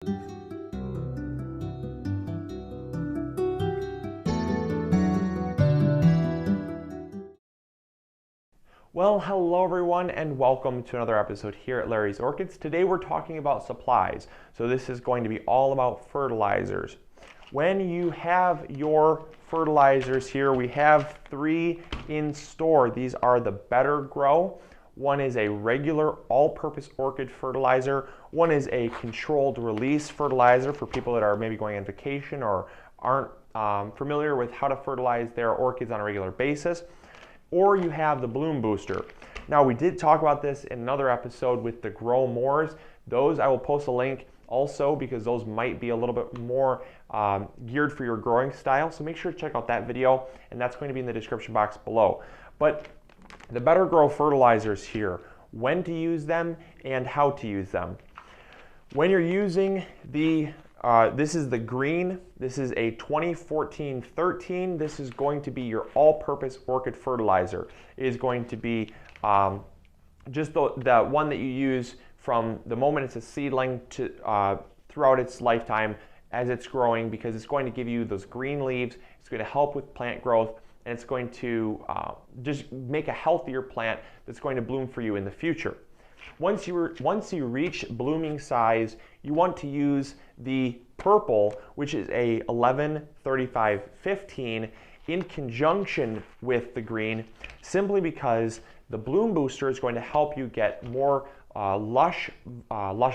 Well, hello everyone and welcome to another episode here at Larry's Orchids. Today we're talking about supplies. So this is going to be all about fertilizers. When you have your fertilizers here, we have 3 in store. These are the Better Grow. One is a regular all-purpose orchid fertilizer. One is a controlled release fertilizer for people that are maybe going on vacation or aren't familiar with how to fertilize their orchids on a regular basis. Or you have the bloom booster. Now we did talk about this in another episode with the Grow Mores. Those I will post a link also because those might be a little bit more geared for your growing style. So make sure to check out that video, and that's going to be in the description box below. But the Better Grow fertilizers here, when to use them and how to use them. When you're using the this is the green. This is a 2014-13. This is going to be your all-purpose orchid fertilizer. It is going to be just the one that you use from the moment it's a seedling to throughout its lifetime as it's growing, because it's going to give you those green leaves. It's going to help with plant growth, and it's going to just make a healthier plant that's going to bloom for you in the future. Once you reach blooming size, you want to use the purple, which is a 11-35-15, in conjunction with the green, simply because the bloom booster is going to help you get more lush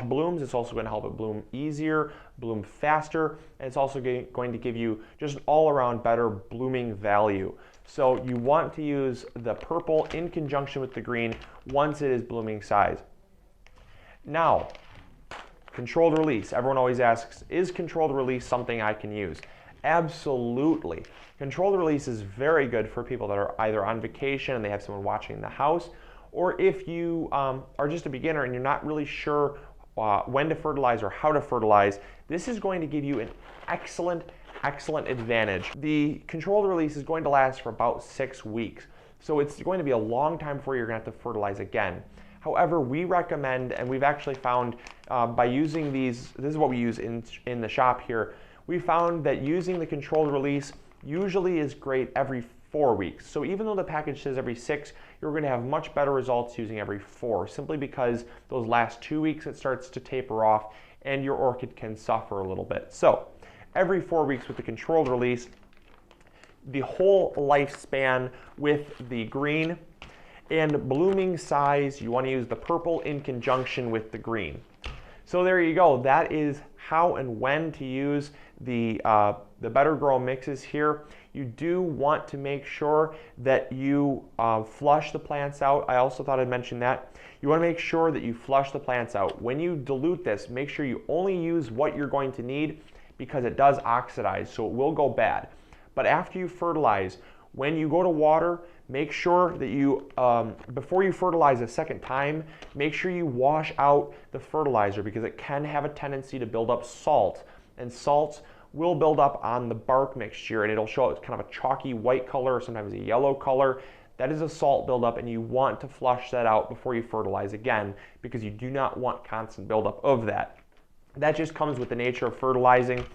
blooms. It's also going to help it bloom easier, bloom faster, and it's also going to give you just an all-around better blooming value. So you want to use the purple in conjunction with the green once it is blooming size. Now, controlled release. Everyone always asks, is controlled release something I can use? Absolutely. Controlled release is very good for people that are either on vacation and they have someone watching in the house, or if you are just a beginner and you're not really sure when to fertilize or how to fertilize. This is going to give you an excellent advantage. The controlled release is going to last for about 6 weeks. So it's going to be a long time before you're going to have to fertilize again. However, we recommend, and we've actually found by using these, this is what we use in the shop here, we found that using the controlled release usually is great every 4 weeks. So even though the package says every 6, you're going to have much better results using every 4, simply because those last 2 weeks it starts to taper off and your orchid can suffer a little bit. So every 4 weeks with the controlled release, the whole lifespan with the green, and blooming size, you want to use the purple in conjunction with the green. So there you go. That is how and when to use the Better Grow mixes here. You do want to make sure that you flush the plants out. I also thought I'd mention that. You want to make sure that you flush the plants out. When you dilute this, make sure you only use what you're going to need, because it does oxidize, so it will go bad. But after you fertilize, when you go to water, make sure that you, before you fertilize a second time, make sure you wash out the fertilizer, because it can have a tendency to build up salt, and salts will build up on the bark mixture, and it'll show it's kind of a chalky white color or sometimes a yellow color. That is a salt buildup, and you want to flush that out before you fertilize again, because you do not want constant buildup of that. That just comes with the nature of fertilizing.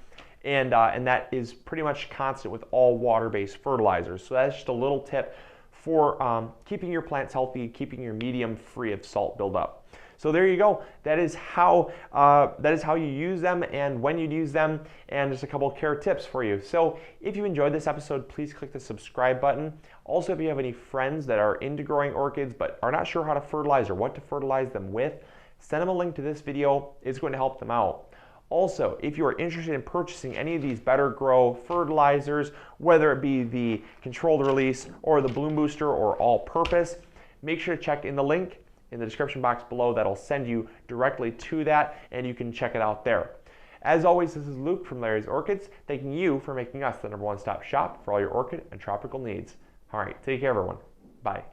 And that is pretty much constant with all water-based fertilizers. So that's just a little tip for keeping your plants healthy, keeping your medium free of salt buildup. So there you go. That is how you use them and when you use them, and just a couple of care tips for you. So if you enjoyed this episode, please click the subscribe button. Also, if you have any friends that are into growing orchids but are not sure how to fertilize or what to fertilize them with, send them a link to this video. It's going to help them out. Also, if you are interested in purchasing any of these Better Grow fertilizers, whether it be the controlled release or the bloom booster or all-purpose, make sure to check in the link in the description box below. That'll send you directly to that, and you can check it out there. As always, this is Luke from Larry's Orchids, thanking you for making us the #1 stop shop for all your orchid and tropical needs. All right, take care, everyone. Bye.